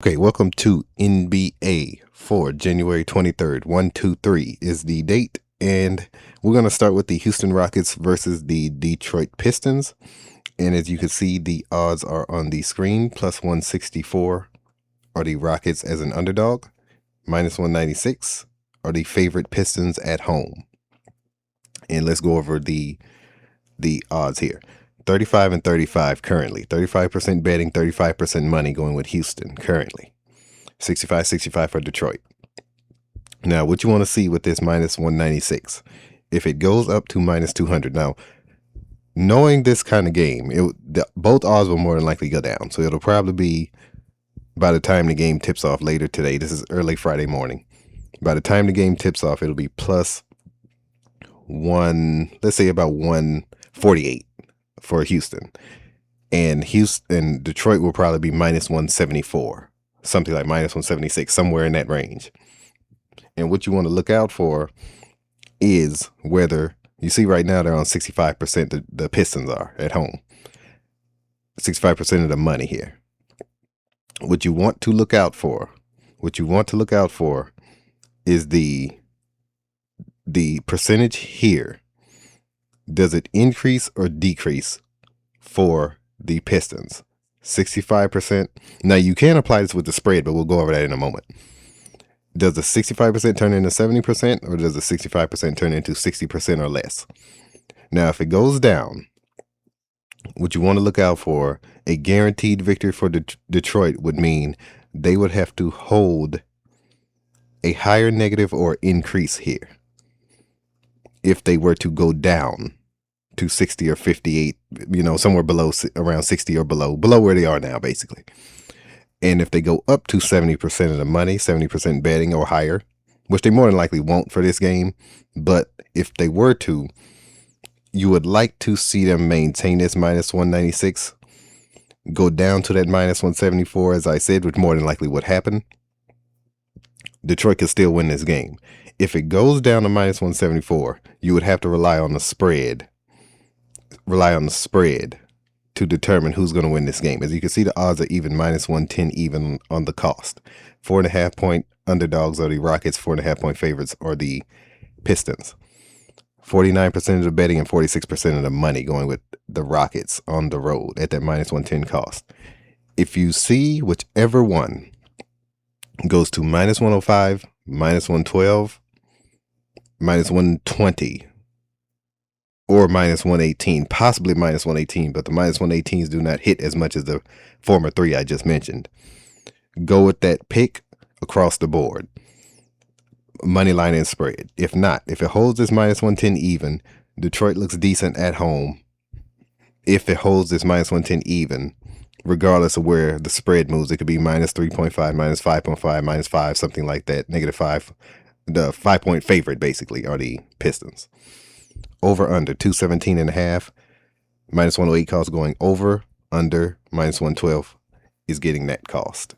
Okay, welcome to NBA for January 23rd. 123 is the date, and we're going to start with the Houston Rockets versus the Detroit Pistons. And as you can see, the odds are on the screen. Plus 164 are the Rockets as an underdog. Minus 196 are the favorite Pistons at home. And let's go over the odds here. 35 and 35 currently. 35% betting, 35% money going with Houston currently. 65-65 for Detroit. Now, what you want to see with this minus 196, if it goes up to minus 200. Now, knowing this kind of game, both odds will more than likely go down. So it'll probably be, by the time the game tips off later today, this is early Friday morning. By the time the game tips off, it'll be plus let's say about 148 for Houston. And Detroit will probably be minus 174. Something like minus 176, somewhere in that range. And what you want to look out for is whether, you see right now they're on 65%, the Pistons are at home. 65% of the money here. What you want to look out for is the percentage here. Does it increase or decrease for the Pistons? 65%. Now, you can apply this with the spread, but we'll go over that in a moment. Does the 65% turn into 70%, or does the 65% turn into 60% or less? Now, if it goes down, what you want to look out for, a guaranteed victory for Detroit would mean they would have to hold a higher negative or increase here if they were to go down to 60 or 58, somewhere below, around 60 or below where they are now, basically. And if they go up to 70% of the money, 70% betting or higher, which they more than likely won't for this game, but if they were to, you would like to see them maintain this minus 196, go down to that minus 174, as I said, which more than likely would happen. Detroit could still win this game. If it goes down to minus 174, you would have to rely on the spread to determine who's going to win this game. As you can see, the odds are even, minus 110 even on the cost. 4.5 point underdogs are the Rockets, 4.5 point favorites are the Pistons. 49% of the betting and 46% of the money going with the Rockets on the road at that minus 110 cost. If you see whichever one goes to minus 105, minus 112, minus 120, or minus 118, possibly minus 118, but the minus 118s do not hit as much as the former three I just mentioned. Go with that pick across the board. Money line and spread. If not, if it holds this minus 110 even, Detroit looks decent at home. If it holds this minus 110 even, regardless of where the spread moves, it could be minus 3.5, minus 5.5, minus 5, something like that, negative 5. The 5-point favorite, basically, are the Pistons. Over under 217.5, minus 108 cost going over. Under minus 112 is getting that cost.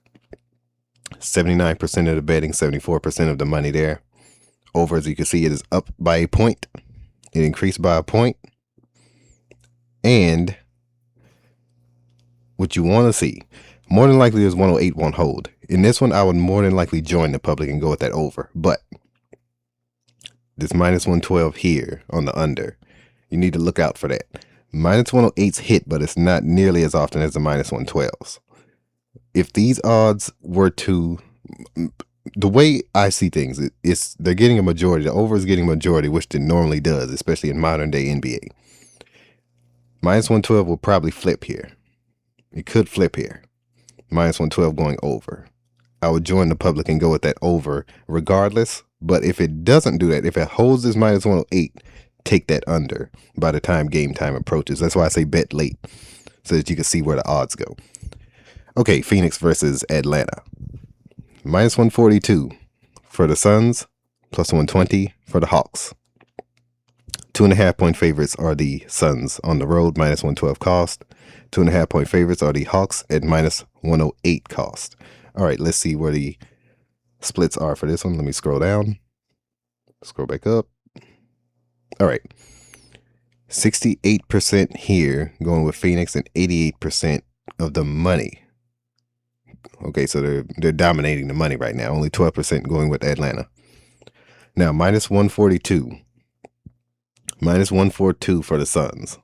79% of the betting, 74% of the money there. Over, as you can see, it is up by a point. It increased by a point. And what you want to see, more than likely is 108 won't hold. In this one, I would more than likely join the public and go with that over. But this minus 112 here on the under, you need to look out for that. Minus 108's hit, but it's not nearly as often as the minus 112s. If these odds were to, the way I see things, they're getting a majority. The over is getting a majority, which it normally does, especially in modern day NBA. Minus 112 will probably flip here. It could flip here. Minus 112 going over. I would join the public and go with that over regardless. But if it doesn't do that, if it holds this minus 108, take that under by the time game time approaches. That's why I say bet late, so that you can see where the odds go. Okay, Phoenix versus Atlanta. Minus 142 for the Suns, plus 120 for the Hawks. 2.5 point favorites are the Suns on the road, minus 112 cost. 2.5 point favorites are the Hawks at minus 108 cost. All right, let's see where the splits are for this one. Let me scroll down. Scroll back up. All right. 68% here going with Phoenix and 88% of the money Okay, so they're dominating the money right now. Only 12% going with Atlanta. Now minus 142. Minus 142 for the Suns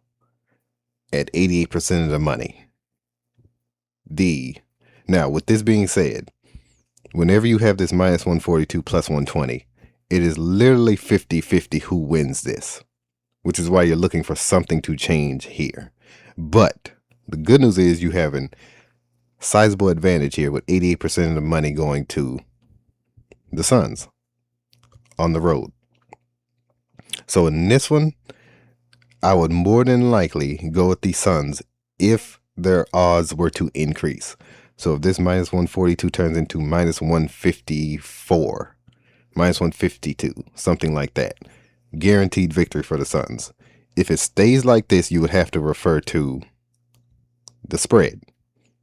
at 88% of the money. Now, with this being said, whenever you have this minus 142 plus 120, it is literally 50-50 who wins this, which is why you're looking for something to change here. But the good news is you have a sizable advantage here with 88% of the money going to the Suns on the road. So in this one, I would more than likely go with the Suns if their odds were to increase. So if this minus 142 turns into minus 154, minus 152, something like that, guaranteed victory for the Suns. If it stays like this, you would have to refer to the spread.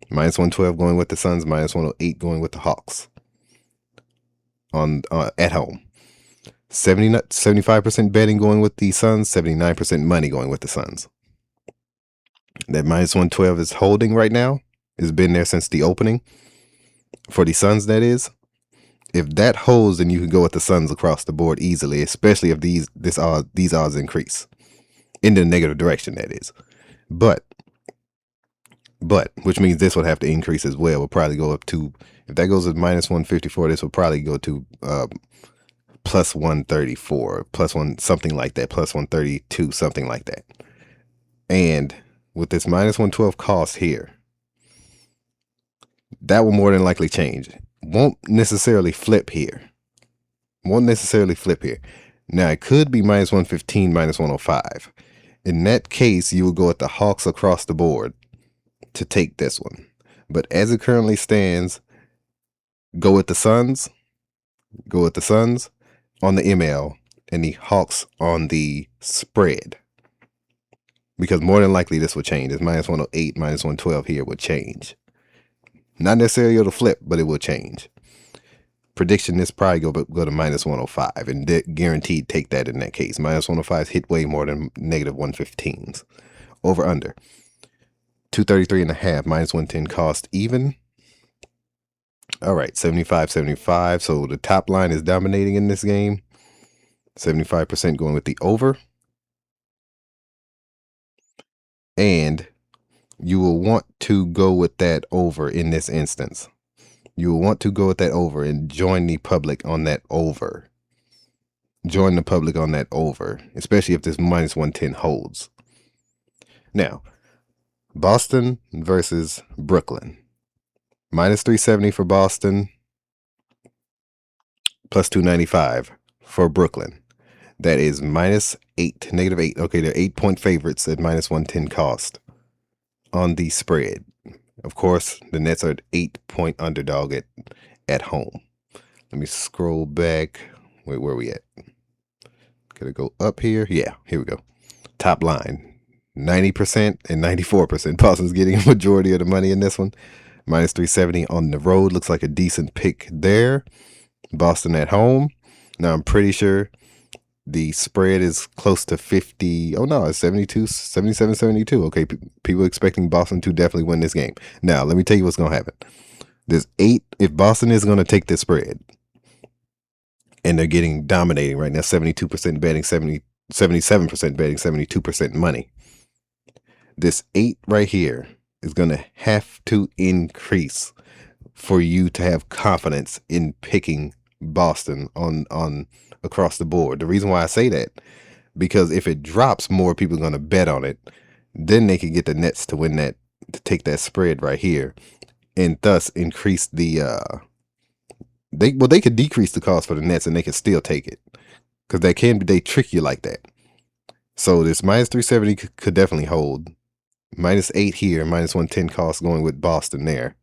Minus 112 going with the Suns, minus 108 going with the Hawks at home. 75% betting going with the Suns, 79% money going with the Suns. That minus 112 is holding right now. It's been there since the opening. For the Suns, that is. If that holds, then you can go with the Suns across the board easily, especially if these odds increase. In the negative direction, that is. But which means this would have to increase as well. We'll probably go up to, if that goes to minus 154, this will probably go to plus 134, plus one, something like that, plus 132, something like that. And with this minus 112 cost here, that will more than likely change. Won't necessarily flip here. Now, it could be minus 115, minus 105. In that case, you will go at the Hawks across the board to take this one. But as it currently stands, go with the Suns. On the ML and the Hawks on the spread. Because more than likely this will change. It's minus 108, minus 112 here would change. Not necessarily it'll flip, but it will change. Prediction is probably go to minus 105 and guaranteed take that in that case. Minus 105s hit way more than negative 115s. Over under. 233.5 minus 110 cost even. All right, 75-75. So the top line is dominating in this game. 75% going with the over. And you will want to go with that over in this instance. You will want to go with that over and join the public on that over. Especially if this minus 110 holds. Now, Boston versus Brooklyn. Minus 370 for Boston. Plus 295 for Brooklyn. That is minus 8, negative 8. Okay, they're 8-point favorites at minus 110 cost on the spread. Of course, the Nets are an 8-point underdog at home. Let me scroll back. Wait, where are we at? Gotta go up here. Yeah, here we go. Top line. 90% and 94%. Boston's getting a majority of the money in this one. Minus 370 on the road. Looks like a decent pick there. Boston at home. Now, I'm pretty sure the spread is close to 50. Oh, no, it's 77, 72. Okay, people expecting Boston to definitely win this game. Now, let me tell you what's going to happen. There's 8. If Boston is going to take this spread, and they're getting dominating right now, 72% betting, 77% betting, 72% money. This 8 right here is going to have to increase for you to have confidence in picking Boston on across the board. The reason why I say that, because if it drops, more people are going to bet on it. Then they could get the Nets to win that, to take that spread right here, and thus increase the they could decrease the cost for the Nets and they could still take it, because they trick you like that. So this minus 370 could definitely hold. Minus 8 here, minus 110 cost going with Boston there.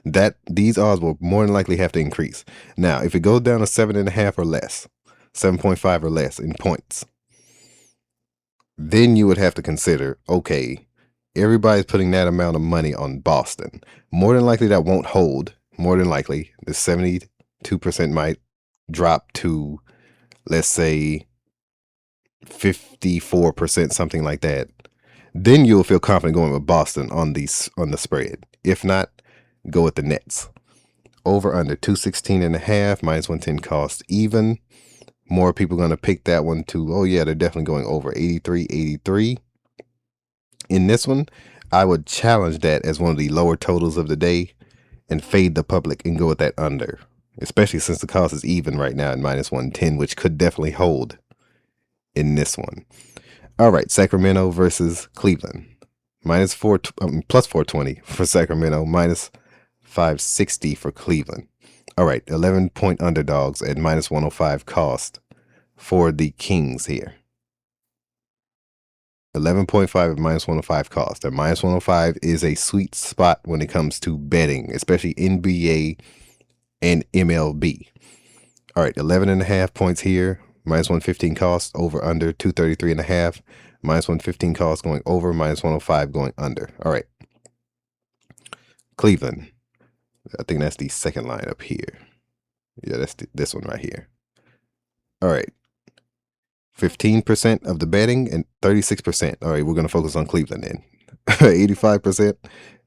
That these odds will more than likely have to increase. Now, if it goes down to 7.5 or less, 7.5 or less in points, then you would have to consider, okay, everybody's putting that amount of money on Boston. More than likely that won't hold. More than likely, the 72% might drop to, let's say, 54%, something like that. Then you'll feel confident going with Boston on the spread. If not, go with the Nets. Over under 216.5, minus 110 cost even. More people going to pick that one too. Oh yeah, they're definitely going over 83. In this one, I would challenge that as one of the lower totals of the day and fade the public and go with that under, especially since the cost is even right now at minus 110, which could definitely hold in this one. All right, Sacramento versus Cleveland. Plus 420 for Sacramento, minus 560 for Cleveland. All right, 11-point underdogs at minus 105 cost for the Kings here. 11.5 at minus 105 cost. And minus 105 is a sweet spot when it comes to betting, especially NBA and MLB. All right, 11.5 points here. Minus 115 cost, over under 233.5. Minus 115 cost going over, minus 105 going under. All right. Cleveland. I think that's the second line up here. Yeah, that's this one right here. All right. 15% of the betting and 36%. All right, we're going to focus on Cleveland then. 85%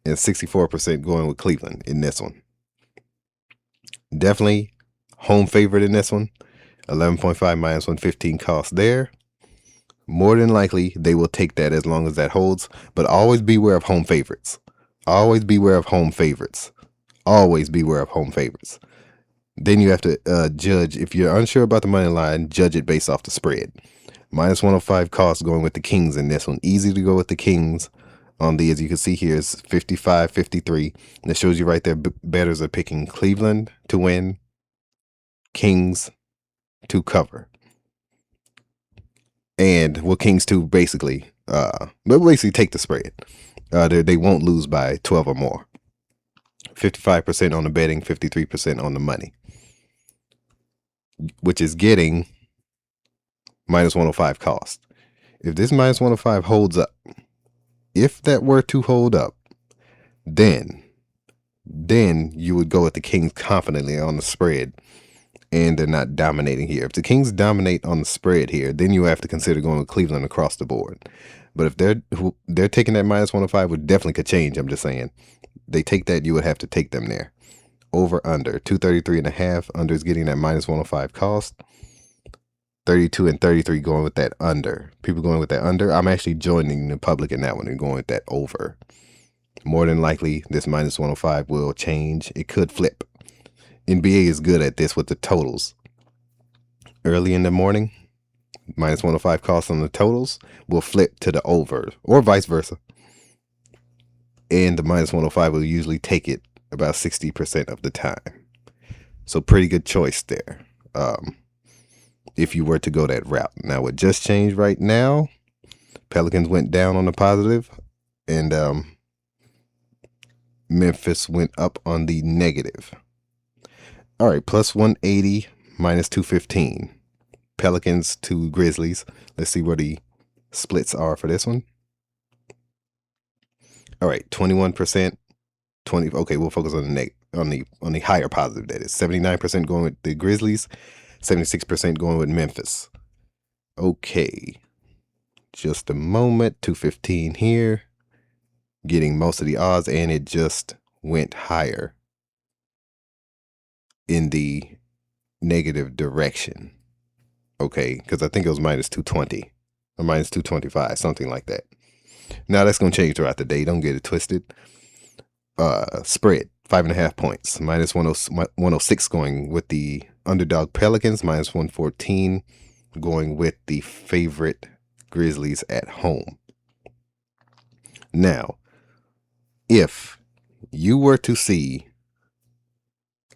and 64% going with Cleveland in this one. Definitely home favorite in this one. 11.5 minus 115 cost there. More than likely, they will take that as long as that holds. But always beware of home favorites. Always beware of home favorites. Always beware of home favorites. Then you have to judge. If you're unsure about the money line, judge it based off the spread. Minus 105 cost going with the Kings in this one. Easy to go with the Kings on the, as you can see here, is 55-53. That shows you right there, bettors are picking Cleveland to win, Kings to cover. And well, Kings to basically take the spread. They won't lose by 12 or more. 55% on the betting, 53% on the money, which is getting minus 105 cost. If this minus 105 holds up, if that were to hold up, then you would go with the Kings confidently on the spread, and they're not dominating here. If the Kings dominate on the spread here, then you have to consider going with Cleveland across the board. But if they're taking that minus 105, which definitely could change, I'm just saying, they take that, you would have to take them there. Over under 233.5. Under is getting that minus 105 cost. 32 and 33 going with that under. People going with that under. I'm actually joining the public in that one and going with that over. More than likely, this minus 105 will change. It could flip. NBA is good at this with the totals. Early in the morning, minus 105 cost on the totals will flip to the over, or vice versa. And the minus 105 will usually take it about 60% of the time. So pretty good choice there. If you were to go that route. Now, what just changed right now, Pelicans went down on the positive, and Memphis went up on the negative. All right, plus 180, minus 215. Pelicans to Grizzlies. Let's see where the splits are for this one. All right, 21%, 20. Okay, we'll focus on the higher positive. That is 79% going with the Grizzlies, 76% going with Memphis. Okay, just a moment. 215 here, getting most of the odds, and it just went higher in the negative direction. Okay, because I think it was minus 220 or minus 225, something like that. Now that's going to change throughout the day. Don't get it twisted. Spread 5.5 points. Minus 106 going with the underdog Pelicans. Minus 114 going with the favorite Grizzlies at home. Now, if you were to see,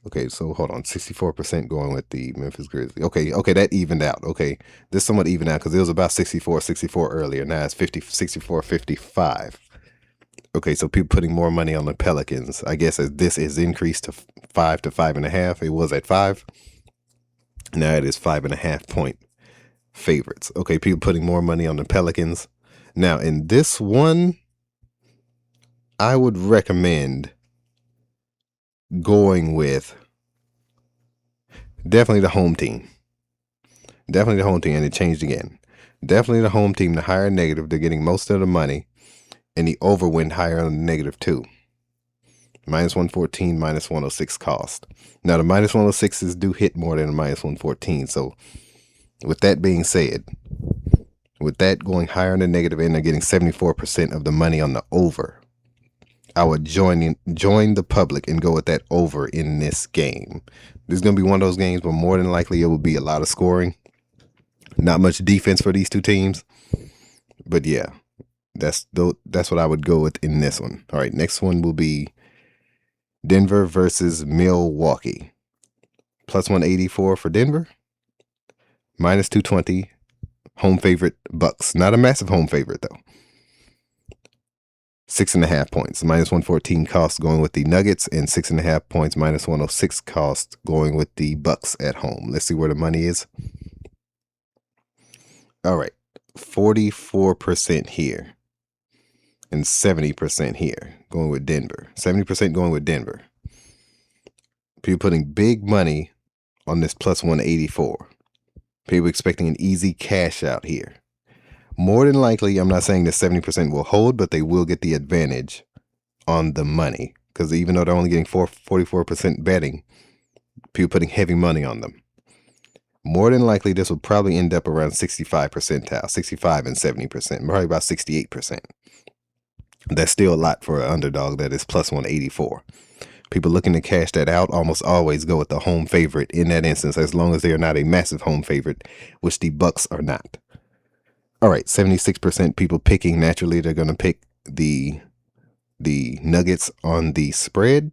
okay, so hold on, 64% going with the Memphis Grizzlies. Okay, that evened out. Okay, this somewhat evened out because it was about 64 earlier. Now it's 64-55. Okay, so people putting more money on the Pelicans. I guess as this is increased to 5 to 5.5. It was at 5. Now it is 5.5 point favorites. Okay, people putting more money on the Pelicans. Now in this one, I would recommend going with definitely the home team. Definitely the home team, and it changed again. Definitely the home team, the higher negative, they're getting most of the money, and the over went higher on the negative too. Minus 114, minus 106 cost. Now the minus 106s do hit more than a minus 114. So with that being said, with that going higher on the negative end, they're getting 74% of the money on the over. I would join the public and go with that over in this game. This is going to be one of those games, but more than likely it will be a lot of scoring. Not much defense for these two teams. But yeah, that's what I would go with in this one. All right, next one will be Denver versus Milwaukee. Plus 184 for Denver. Minus 220. Home favorite Bucks. Not a massive home favorite though. 6.5 points. Minus 114 cost going with the Nuggets, and 6.5 points. Minus 106 cost going with the Bucks at home. Let's see where the money is. All right, 44% here and 70% here going with Denver. 70% going with Denver. People putting big money on this plus 184. People expecting an easy cash out here. More than likely, I'm not saying that 70% will hold, but they will get the advantage on the money. Because even though they're only getting 44% betting, people putting heavy money on them. More than likely, this will probably end up around 65 percentile, 65 and 70%, probably about 68%. That's still a lot for an underdog that is plus 184. People looking to cash that out almost always go with the home favorite in that instance, as long as they are not a massive home favorite, which the Bucks are not. All right, 76% people picking. Naturally, they're going to pick the Nuggets on the spread.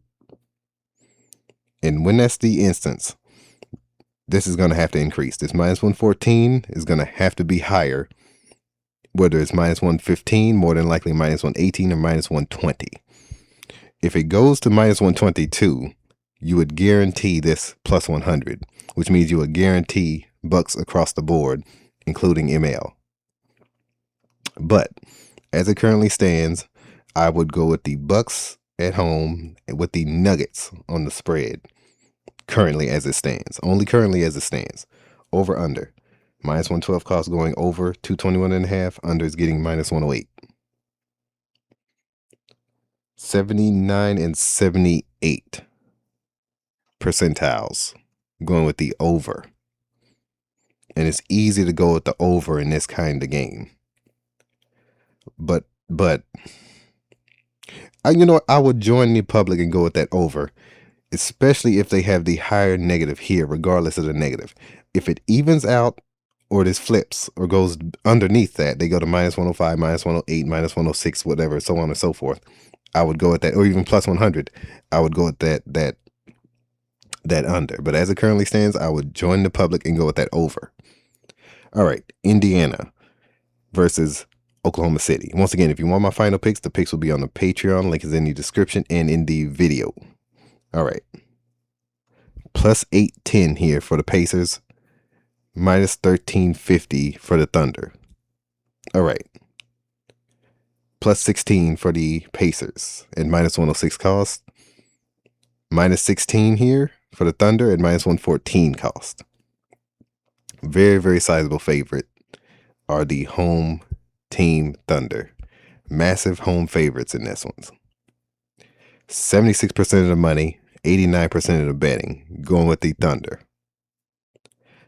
And when that's the instance, this is going to have to increase. This minus 114 is going to have to be higher. Whether it's minus 115, more than likely minus 118 or minus 120. If it goes to minus 122, you would guarantee this plus 100, which means you would guarantee Bucks across the board, including ML. But as it currently stands, I would go with the Bucks at home with the Nuggets on the spread. Currently as it stands. Only currently as it stands. Over under. Minus 112 cost going over 221.5. Under is getting minus 108. 79 and 78 percentiles going with the over. And it's easy to go with the over in this kind of game. But I would join the public and go with that over, especially if they have the higher negative here, regardless of the negative. If it evens out or this flips or goes underneath that, they go to minus 105, minus 108, minus 106, whatever, so on and so forth. I would go with that, or even plus 100. I would go with that under. But as it currently stands, I would join the public and go with that over. All right, Indiana versus Oklahoma City. Once again, if you want my final picks, the picks will be on the Patreon. Link is in the description and in the video. All right. Plus 810 here for the Pacers. Minus 1350 for the Thunder. All right. Plus 16 for the Pacers and minus 106 cost. Minus 16 here for the Thunder and minus 114 cost. Very, very sizable favorite are the home team Thunder. Massive home favorites in this one. 76% of the money, 89% of the betting going with the Thunder.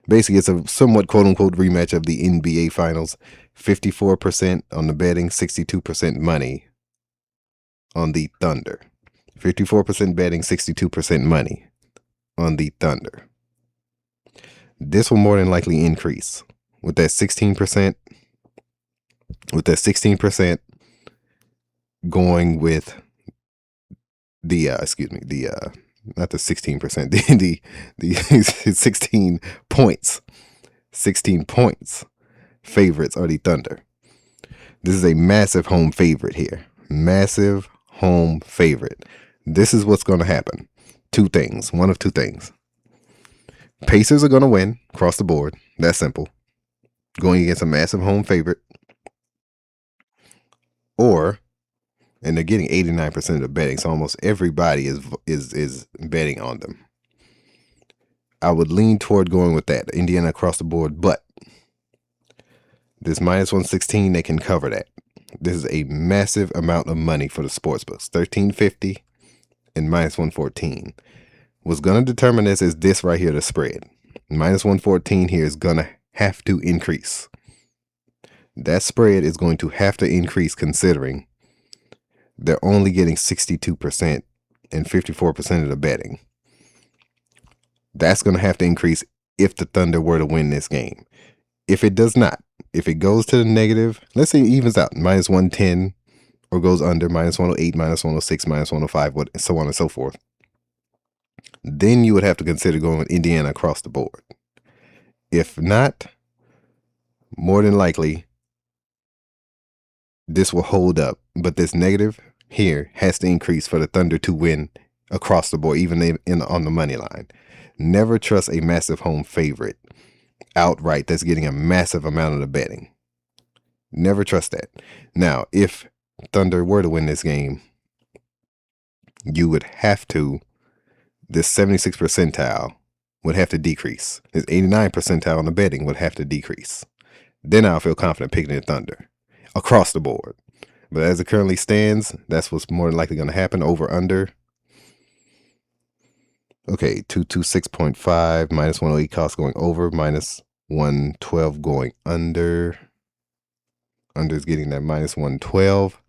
Basically, it's a somewhat quote-unquote rematch of the NBA Finals. 54% on the betting, 62% money on the Thunder. 54% betting, 62% money on the Thunder. This will more than likely increase with that 16%. With that 16% going with the not the 16%, the 16 points. 16 points favorites are the Thunder. This is a massive home favorite here. Massive home favorite. This is what's going to happen. Two things. One of two things. Pacers are going to win across the board. That's simple. Going against a massive home favorite. And they're getting 89% of the betting, so almost everybody is betting on them. I would lean toward going with that. Indiana across the board, but this minus 116, they can cover that. This is a massive amount of money for the sportsbooks. $13.50 and minus 114. What's going to determine this is this right here, the spread. Minus 114 here is going to have to increase. That spread is going to have to increase considering they're only getting 62% and 54% of the betting. That's going to have to increase if the Thunder were to win this game. If it does not, if it goes to the negative, let's say it evens out, minus 110 or goes under, minus 108, minus 106, minus 105, so on and so forth, then you would have to consider going with Indiana across the board. If not, more than likely, this will hold up, but this negative here has to increase for the Thunder to win across the board, even on the money line. Never trust a massive home favorite outright that's getting a massive amount of the betting. Never trust that. Now, if Thunder were to win this game, you would have to, this 76th percentile would have to decrease. This 89th percentile on the betting would have to decrease. Then I'll feel confident picking the Thunder across the board. But as it currently stands, that's what's more than likely going to happen. Over under. Okay, 226.5 minus 108 cost going over, minus 112 going under. Under is getting that minus 112.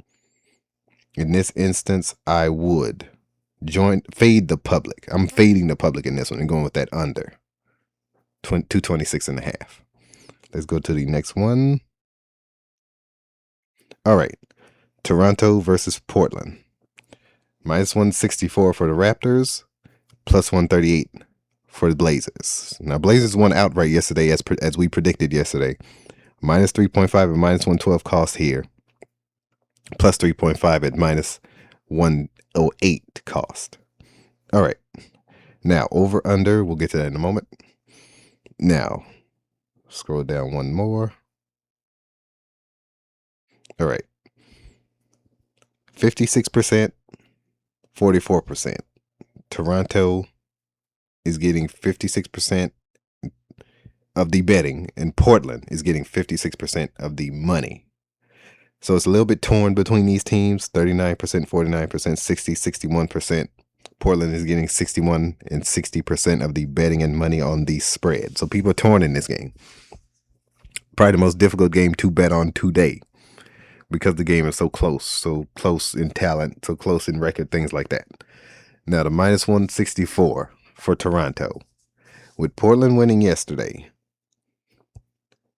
In this instance, I would fade the public. I'm fading the public in this one and going with that under 226.5. Let's go to the next one. All right, Toronto versus Portland. Minus 164 for the Raptors, plus 138 for the Blazers. Now, Blazers won outright yesterday, as we predicted yesterday. Minus 3.5 and minus 112 cost here. Plus 3.5 at minus 108 cost. All right. Now, over under, we'll get to that in a moment. Now, scroll down one more. All right. 56%, 44%. Toronto is getting 56% of the betting, and Portland is getting 56% of the money. So it's a little bit torn between these teams, 39%, 49%, 60, 61%. Portland is getting 61 and 60% of the betting and money on the spread. So people are torn in this game. Probably the most difficult game to bet on today because the game is so close in talent, so close in record, things like that. Now, the minus 164 for Toronto. With Portland winning yesterday,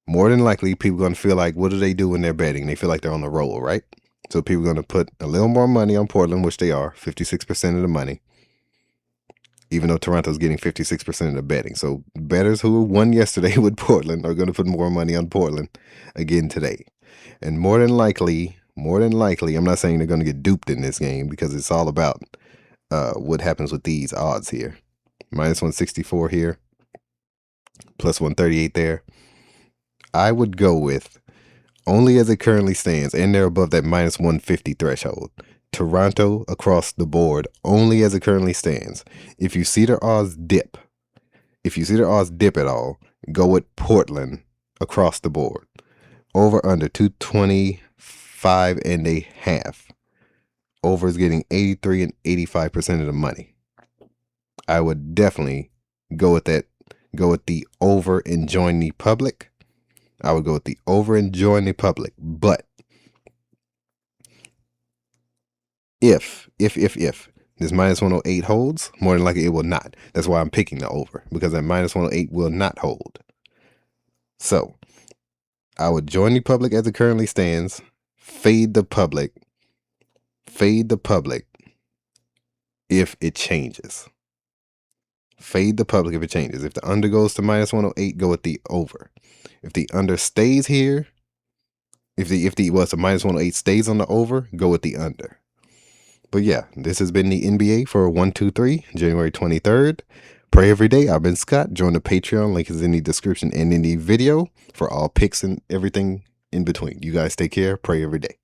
more than likely, people are going to feel like, what do they do when they're betting? They feel like they're on the roll, right? So people are going to put a little more money on Portland, which they are, 56% of the money, even though Toronto's getting 56% of the betting. So bettors who won yesterday with Portland are going to put more money on Portland again today. And more than likely, I'm not saying they're going to get duped in this game because it's all about what happens with these odds here. Minus 164 here, plus 138 there. I would go with, only as it currently stands, and they're above that minus 150 threshold, Toronto across the board, only as it currently stands. If you see their odds dip, at all, go with Portland across the board. Over under 225.5. Over is getting 83 and 85% of the money. I would definitely go with that. Go with the over and join the public. I would go with the over and join the public. But if this minus 108 holds, more than likely it will not. That's why I'm picking the over, because that minus 108 will not hold. So I would join the public as it currently stands, fade the public if it changes. Fade the public if it changes. If the under goes to minus 108, go with the over. If the under stays here, if the minus 108 stays on the over, go with the under. But yeah, this has been the NBA for 123, January 23rd. Pray every day. I've been Scott. Join the Patreon. Link is in the description and in the video for all picks and everything in between. You guys take care. Pray every day.